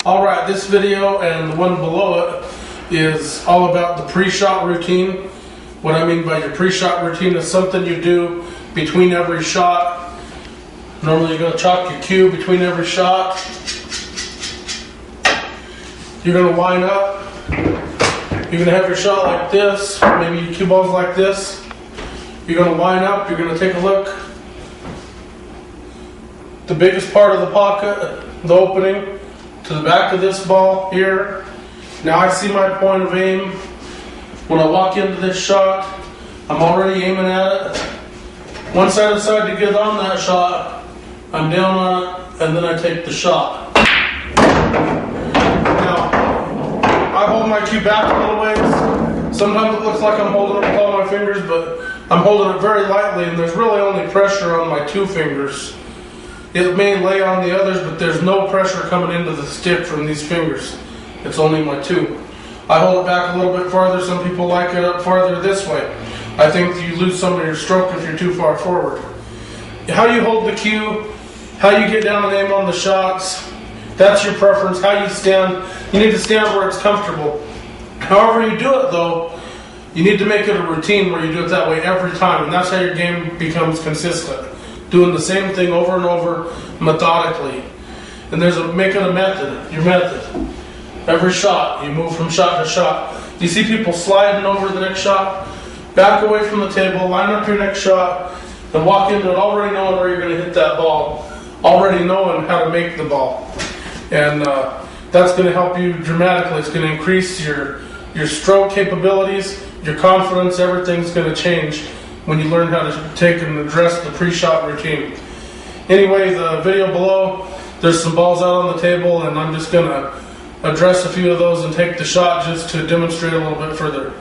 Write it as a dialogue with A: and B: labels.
A: Alright, this video and the one below it is all about the pre-shot routine. What I mean by your pre-shot routine is something you do between every shot. Normally you're going to chalk your cue between every shot. You're going to line up. You're going to have your shot like this. Maybe your cue ball's like this. You're going to line up. You're going to take a look. The biggest part of the pocket, the opening, to the back of this ball here. Now I see my point of aim. When I walk into this shot, I'm already aiming at it. Once I decide to get on that shot, I'm down on it, and then I take the shot. Now, I hold my cue back a little ways. Sometimes it looks like I'm holding it with all my fingers, but I'm holding it very lightly, and there's really only pressure on my two fingers. It may lay on the others, but there's no pressure coming into the stick from these fingers. It's only my two. I hold it back a little bit farther. Some people like it up farther this way. I think you lose some of your stroke if you're too far forward. How you hold the cue, how you get down and aim on the shots, that's your preference. How you stand, you need to stand where it's comfortable. However you do it though, you need to make it a routine where you do it that way every time, and that's how your game becomes consistent. Doing the same thing over and over methodically. And make it a method, your method. Every shot, you move from shot to shot. You see people sliding over the next shot, back away from the table, line up your next shot, and walk into it already knowing where you're going to hit that ball, already knowing how to make the ball. And that's going to help you dramatically. It's going to increase your stroke capabilities, your confidence, everything's going to change when you learn how to take and address the pre-shot routine. Anyway, the video below, there's some balls out on the table, and I'm just going to address a few of those and take the shot just to demonstrate a little bit further.